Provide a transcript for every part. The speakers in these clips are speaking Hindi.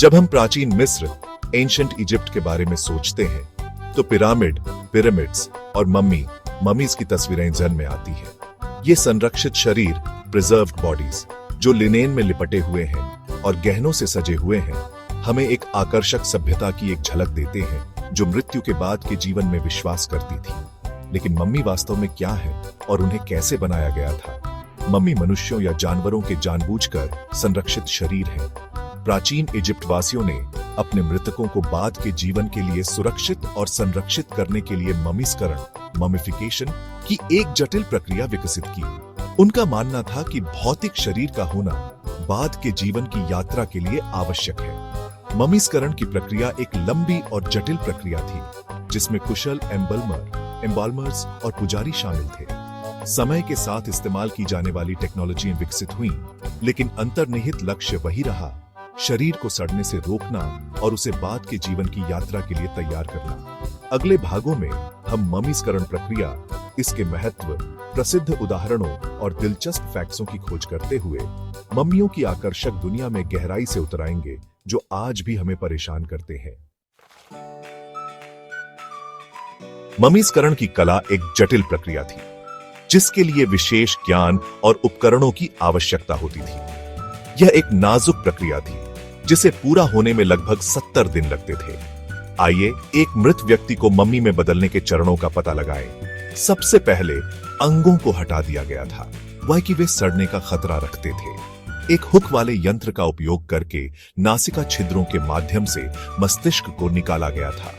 जब हम प्राचीन मिस्र एंशंट इजिप्ट के बारे में सोचते हैं तो पिरामिड्स और ममीज की तस्वीरें जहन में आती हैं। ये संरक्षित शरीर, प्रिजर्व्ड बॉडीज जो लिनेन में लिपटे हुए हैं और गहनों से सजे हुए हैं, हमें एक आकर्षक सभ्यता की एक झलक देते हैं जो मृत्यु के बाद के जीवन में विश्वास करती थी। लेकिन मम्मी वास्तव में क्या है और उन्हें कैसे बनाया गया था? मम्मी मनुष्यों या जानवरों के जानबूझकर संरक्षित शरीर है। प्राचीन इजिप्ट वासियों ने अपने मृतकों को बाद के जीवन के लिए सुरक्षित और संरक्षित करने के लिए ममिफिकेशन की एक जटिल प्रक्रिया विकसित की। उनका मानना था कि भौतिक शरीर का होना बाद के जीवन की यात्रा के लिए आवश्यक है। ममीकरण की प्रक्रिया एक लंबी और जटिल प्रक्रिया थी जिसमें कुशल एम्बाल्मर्स और पुजारी शामिल थे। समय के साथ इस्तेमाल की जाने वाली टेक्नोलॉजी विकसित हुई, लेकिन अंतर्निहित लक्ष्य वही रहा, शरीर को सड़ने से रोकना और उसे बाद के जीवन की यात्रा के लिए तैयार करना। अगले भागों में हम ममीकरण प्रक्रिया, इसके महत्व, प्रसिद्ध उदाहरणों और दिलचस्प फैक्ट्सों की खोज करते हुए मम्मियों की आकर्षक दुनिया में गहराई से उतराएंगे जो आज भी हमें परेशान करते हैं। ममीकरण की कला एक जटिल प्रक्रिया थी जिसके लिए विशेष ज्ञान और उपकरणों की आवश्यकता होती थी। यह एक नाजुक प्रक्रिया थी जिसे पूरा होने में लगभग 70 दिन लगते थे। आइए एक मृत व्यक्ति को मम्मी में बदलने के चरणों का पता लगाएं। सबसे पहले अंगों को हटा दिया गया था, वह कि वे सड़ने का खतरा रखते थे। एक हुक वाले यंत्र का उपयोग करके नासिका छिद्रों के माध्यम से मस्तिष्क को निकाला गया था।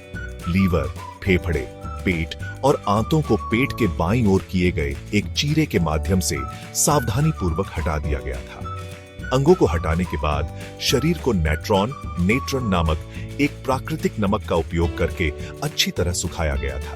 लीवर, फेफड़े, पेट और आंतों को पेट के बाईं ओर किए गए एक चीरे के माध्यम से सावधानी पूर्वक हटा दिया गया था। अंगों को हटाने के बाद शरीर को नेट्रॉन नामक एक प्राकृतिक नमक का उपयोग करके अच्छी तरह सुखाया गया था।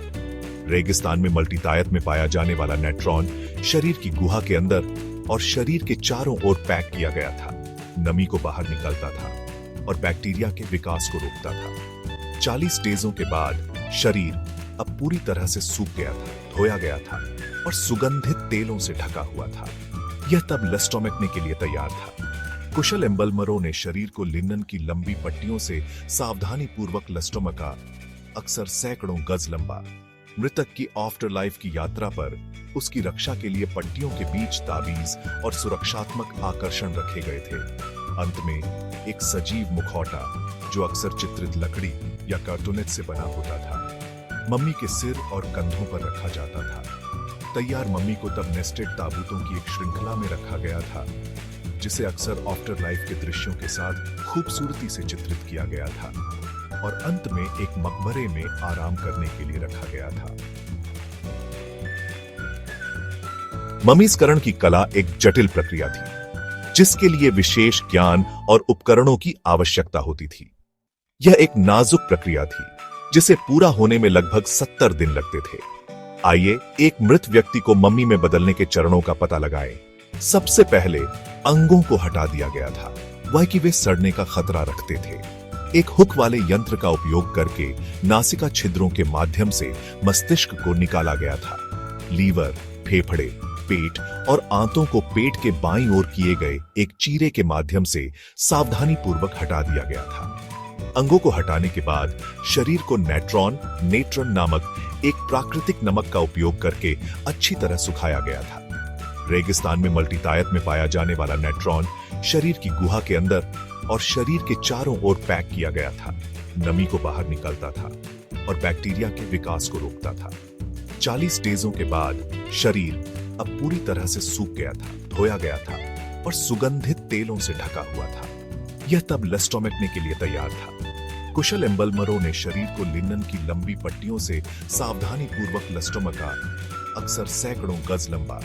रेगिस्तान में मल्टीतायत में पाया जाने वाला नेट्रॉन शरीर की गुहा के अंदर और शरीर के चारों ओर पैक किया गया था। नमी को बाहर निकालता था और बैक्टीरिया के विकास को रोकता था। 40 डेजों के बाद शरीर अब पूरी तरह से सूख गया था, धोया गया था और सुगंधित तेलों से ढका हुआ था। यह तब लस्टोमेक्टने के लिए तैयार था। कुशल एम्बलमरों ने शरीर को लिनन की लंबी पट्टियों से सावधानी पूर्वक लस्टोमका, अक्सर सैकड़ों गज लंबा, मृतक की आफ्टर लाइफ की यात्रा पर उसकी रक्षा के लिए पट्टियों के बीच ताबीज और सुरक्षात्मक आकर्षण रखे गए थे। अंत में एक सजीव मुखौटा जो अक्सर चित्रित लकड़ी या कार्टूनेट से बना होता था, मम्मी के सिर और कंधों पर रखा जाता था। तैयार मम्मी को तब नेस्टेड ताबूतों की एक श्रृंखला में रखा गया था जिसे अक्सर आफ्टर लाइफ के दृश्यों के साथ खूबसूरती से चित्रित किया गया था और अंत में एक मकबरे में आराम करने के लिए रखा गया था। ममीकरण की कला एक जटिल प्रक्रिया थी जिसके लिए विशेष ज्ञान और उपकरणों की आवश्यकता होती थी। यह एक नाजुक प्रक्रिया थी जिसे पूरा होने में लगभग 70 दिन लगते थे। आइए एक मृत व्यक्ति को मम्मी में बदलने के चरणों का पता लगाएं। सबसे पहले अंगों को हटा दिया गया था, वह कि वे सड़ने का खतरा रखते थे। एक हुक वाले यंत्र का उपयोग करके नासिका छिद्रों के माध्यम से मस्तिष्क को निकाला गया था। लीवर, फेफड़े, पेट और आंतों को पेट के बाईं ओर किए गए एक चीरे के माध्यम से सावधानी पूर्वक हटा दिया गया था। अंगों को हटाने के बाद शरीर को नेट्रॉन नामक एक प्राकृतिक नमक का उपयोग करके अच्छी तरह सुखाया गया था। रेगिस्तान में मल्टीतायत में पाया जाने वाला नेट्रॉन शरीर की गुहा के अंदर और शरीर के चारों ओर पैक किया गया था। नमी को बाहर निकालता था और बैक्टीरिया के विकास को रोकता था। 40 डेजों के बाद शरीर अब पूरी तरह से सूख गया था, धोया गया था और सुगंधित तेलों से ढका हुआ था। यह तब लस्टोमेक्टने के लिए तैयार था। कुशल एम्बलमरों ने शरीर को लिनन की लंबी पट्टियों से सावधानी पूर्वक लस्टोमका, अक्सर सैकड़ों गज लंबा,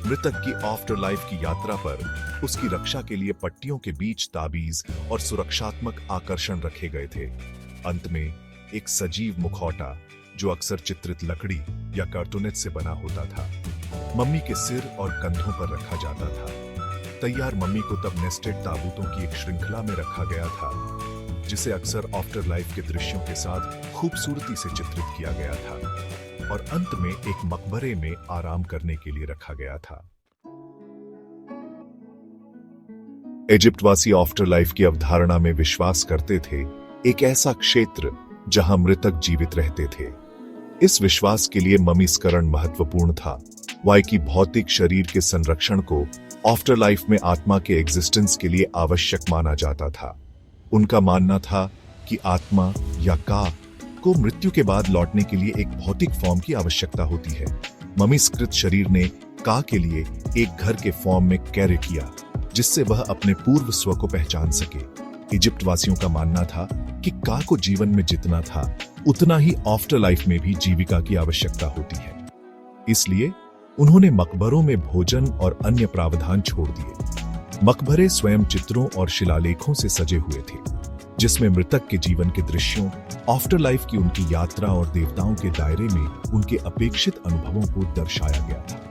मृतक की आफ्टर लाइफ की यात्रा पर उसकी रक्षा के लिए पट्टियों के बीच ताबीज और सुरक्षात्मक आकर्षण रखे गए थे। अंत में एक सजीव मुखौटा जो अक्सर चित्रित लकड़ी या कार्टूनेट से बना होता था, मम्मी के सिर और कंधों पर रखा जाता था। तैयार मम्मी को तब नेस्टेड ताबूतों की एक श्रृंखला में रखा गया था जिसे अक्सर आफ्टर लाइफ के दृश्यों के साथ खूबसूरती से चित्रित किया गया था और अंत में एक मकबरे में आराम करने के लिए रखा गया था। इजिप्टवासी आफ्टर लाइफ की अवधारणा में विश्वास करते थे, एक ऐसा क्षेत्र जहां मृतक जीवित रहते थे। इस विश्वास के लिए ममीकरण महत्वपूर्ण था। वाई की भौतिक शरीर के संरक्षण को आफ्टर लाइफ में आत्मा के एग्जिस्टेंस के लिए आवश्यक माना जाता था। उनका मानना था कि आत्मा या का को मृत्यु के बाद लौटने के लिए एक भौतिक फॉर्म की आवश्यकता होती है। ममीकृत शरीर ने का के लिए एक घर के फॉर्म में कार्य किया, जिससे वह अपने पूर्व स्व को पहचान सके। इजिप्ट वासियों का मानना था कि का को जीवन में जितना था उतना ही आफ्टर लाइफ में भी जीविका की आवश्यकता होती है। इसलिए उन्होंने मकबरों में भोजन और अन्य प्रावधान छोड़ दिए। मकबरे स्वयं चित्रों और शिलालेखों से सजे हुए थे, जिसमें मृतक के जीवन के दृश्यों, आफ्टर लाइफ की उनकी यात्रा और देवताओं के दायरे में उनके अपेक्षित अनुभवों को दर्शाया गया था।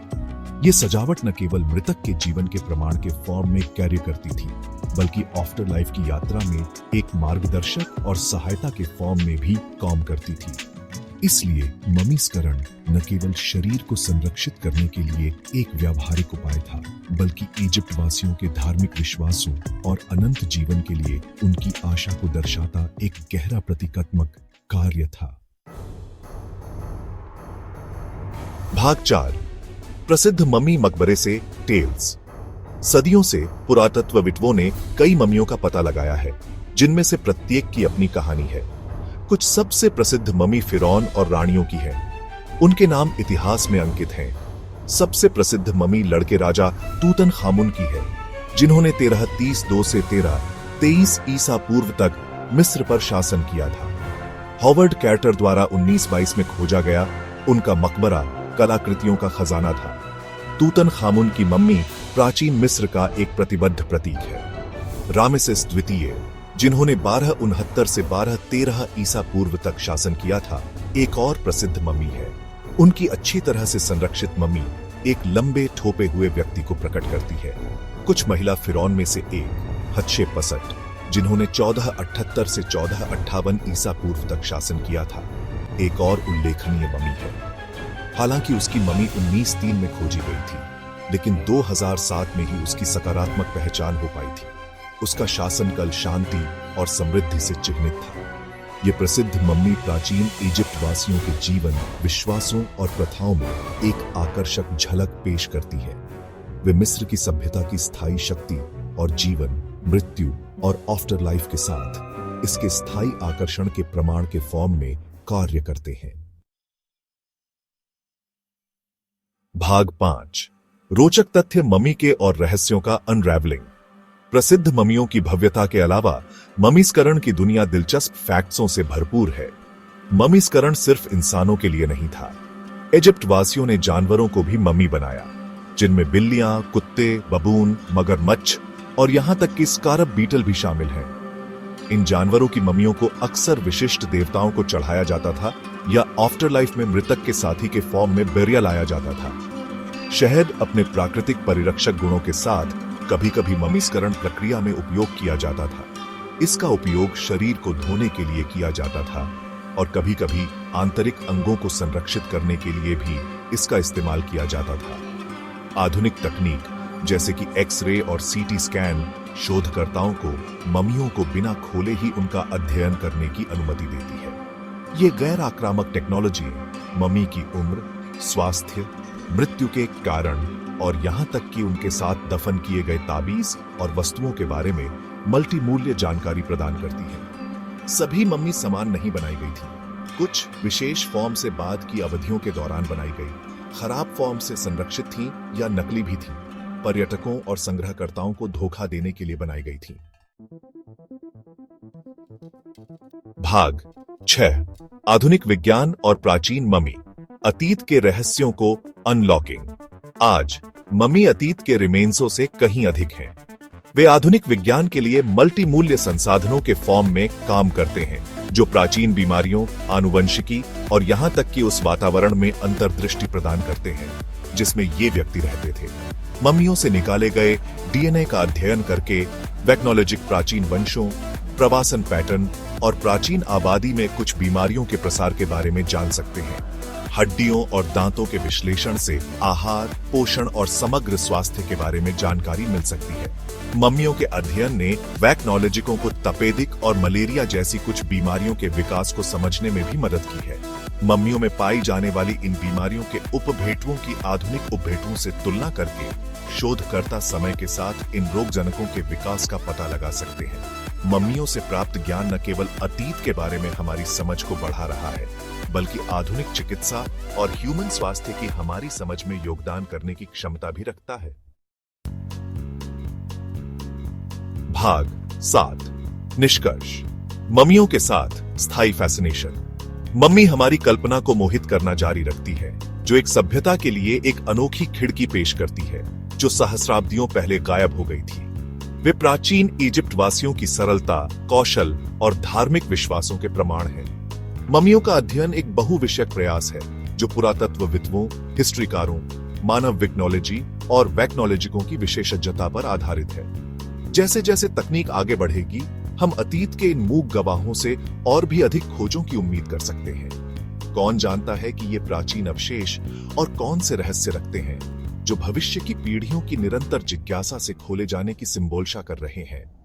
ये सजावट न केवल मृतक के जीवन के प्रमाण के फॉर्म में कार्य करती थी, बल्कि आफ्टर लाइफ की यात्रा में एक मार्गदर्शक और सहायता के फॉर्म में भी काम करती थी। इसलिए ममीकरण न केवल शरीर को संरक्षित करने के लिए एक व्यावहारिक उपाय था, बल्कि इजिप्ट वासियों के धार्मिक विश्वासों और अनंत जीवन के लिए उनकी आशा को दर्शाता एक गहरा प्रतीकात्मक कार्य था। भाग 4, प्रसिद्ध मम्मी मकबरे से टेल्स। सदियों से पुरातत्वविदों ने कई मम्मियों का पता लगाया है, जिनमें से प्रत्येक की अपनी कहानी है। कुछ सबसे प्रसिद्ध मम्मी फिरौन और रानियों की है। उनके नाम इतिहास में अंकित हैं। सबसे प्रसिद्ध मम्मी लड़के राजा तूतनखामुन की है, जिन्होंने 1332 से 1323 ईसा पूर्व तक मिस्र पर शासन किया था। हॉवर्ड कैर्टर द्वारा 1922 में खोजा गया उनका मकबरा कलाकृतियों का खजाना था। तूतनखामुन की मम्मी प्राचीन मिस्र का एक प्रतिबद्ध प्रतीक है। रामेसेस द्वितीय, जिन्होंने 1269 से 1213 ईसा पूर्व तक शासन किया था, एक और प्रसिद्ध मम्मी है। उनकी अच्छी तरह से संरक्षित मम्मी एक लंबे ठोपे हुए व्यक्ति को प्रकट करती है। कुछ महिला फिरौन में से एक हत्शेपसट, जिन्होंने 1478 से 1458 ईसा पूर्व तक शासन किया था, एक और उल्लेखनीय मम्मी है। हालांकि उसकी मम्मी 1903 में खोजी गई थी, लेकिन 2007 में ही उसकी सकारात्मक पहचान हो पाई थी। उसका शासनकाल शांति और समृद्धि से चिह्नित था। यह प्रसिद्ध मम्मी प्राचीन इजिप्ट वासियों के जीवन, विश्वासों और प्रथाओं में एक आकर्षक झलक पेश करती है। वे मिस्र की सभ्यता की स्थायी शक्ति और जीवन, मृत्यु और आफ्टर लाइफ के साथ इसके स्थायी आकर्षण के प्रमाण के फॉर्म में कार्य करते हैं। भाग 5, रोचक तथ्य मम्मी के और रहस्यों का अनरैवलिंग। प्रसिद्ध मम्मियों की भव्यता के अलावा ममीकरण की दुनिया दिलचस्प फैक्ट्सों से भरपूर है। ममीकरण सिर्फ इंसानों के लिए नहीं था। इजिप्ट वासियों ने जानवरों को भी मम्मी बनाया, जिनमें बिल्लियां, कुत्ते, बबून, मगरमच्छ और यहां तक कि स्कारब बीटल भी शामिल हैं। इन जानवरों की मम्मियों को अक्सर विशिष्ट देवताओं को चढ़ाया जाता था या आफ्टर लाइफ में मृतक के साथी के फॉर्म में बरिया लाया जाता था। शहद अपने प्राकृतिक परिरक्षक गुणों के साथ कभी कभी ममीकरण प्रक्रिया में उपयोग किया जाता था। इसका उपयोग शरीर को धोने के लिए किया जाता था और कभी कभी आंतरिक अंगों को संरक्षित करने के लिए भी इसका इस्तेमाल किया जाता था। आधुनिक तकनीक जैसे कि एक्स-रे और सीटी स्कैन शोधकर्ताओं को मम्मियों को बिना खोले ही उनका अध्ययन करने की अनुमति देती है। ये गैर आक्रामक टेक्नोलॉजी मम्मी की उम्र, स्वास्थ्य, मृत्यु के कारण और यहां तक कि उनके साथ दफन किए गए ताबीज और वस्तुओं के बारे में मल्टीमूल्य जानकारी प्रदान करती है। सभी मम्मी समान नहीं बनाई गई थी। कुछ विशेष फॉर्म से बाद की अवधियों के दौरान बनाई गई, खराब फॉर्म से संरक्षित थीं या नकली भी थीं। पर्यटकों और संग्रहकर्ताओं को धोखा देने के लिए बनाई गई थी। भाग 6, आधुनिक विज्ञान और प्राचीन मम्मी, अतीत के रहस्यों को अनलॉकिंग। आज मम्मी अतीत के रिमेन्सों से कहीं अधिक हैं। वे आधुनिक विज्ञान के लिए मल्टीमूल्य संसाधनों के फॉर्म में काम करते हैं, जो प्राचीन बीमारियों, आनुवंशिकी और यहां तक कि उस वातावरण में अंतर्दृष्टि प्रदान करते हैं जिसमें ये व्यक्ति रहते थे। मम्मियों से निकाले गए डीएनए का अध्ययन करके वैक्नोलॉजिक प्राचीन वंशों, प्रवासन पैटर्न और प्राचीन आबादी में कुछ बीमारियों के प्रसार के बारे में जान सकते हैं। हड्डियों और दांतों के विश्लेषण से आहार, पोषण और समग्र स्वास्थ्य के बारे में जानकारी मिल सकती है। मम्मियों के अध्ययन ने वैक्नोलॉजिकों को तपेदिक और मलेरिया जैसी कुछ बीमारियों के विकास को समझने में भी मदद की है। मम्मियों में पाई जाने वाली इन बीमारियों के उपभेटुओं की आधुनिक उपभेटुओं से तुलना करके शोधकर्ता समय के साथ इन रोगजनकों के विकास का पता लगा सकते हैं। मम्मियों से प्राप्त ज्ञान न केवल अतीत के बारे में हमारी समझ को बढ़ा रहा है, बल्कि आधुनिक चिकित्सा और ह्यूमन स्वास्थ्य की हमारी समझ में योगदान करने की क्षमता भी रखता है। भाग 7 निष्कर्ष। मम्मियों के साथ स्थायी फैसिनेशन। मम्मी हमारी कल्पना को मोहित करना जारी रखती है, जो एक सभ्यता के लिए एक अनोखी खिड़की पेश करती है जो सहस्राब्दियों पहले गायब हो गई थी। वे प्राचीन इजिप्ट वासियों की सरलता, कौशल और धार्मिक विश्वासों के प्रमाण हैं। मम्मियों का अध्ययन एक बहुविषयक प्रयास है जो पुरातत्वविदों, हिस्ट्रीकारों, मानव विज्ञानोलॉजी और वैक्नोलॉजिकों की विशेषज्ञता पर आधारित है। जैसे जैसे तकनीक आगे बढ़ेगी, हम अतीत के इन मूक गवाहों से और भी अधिक खोजों की उम्मीद कर सकते हैं। कौन जानता है कि ये प्राचीन अवशेष और कौन से रहस्य रखते हैं जो भविष्य की पीढ़ियों की निरंतर जिज्ञासा से खोले जाने की सिंबोलशा कर रहे हैं।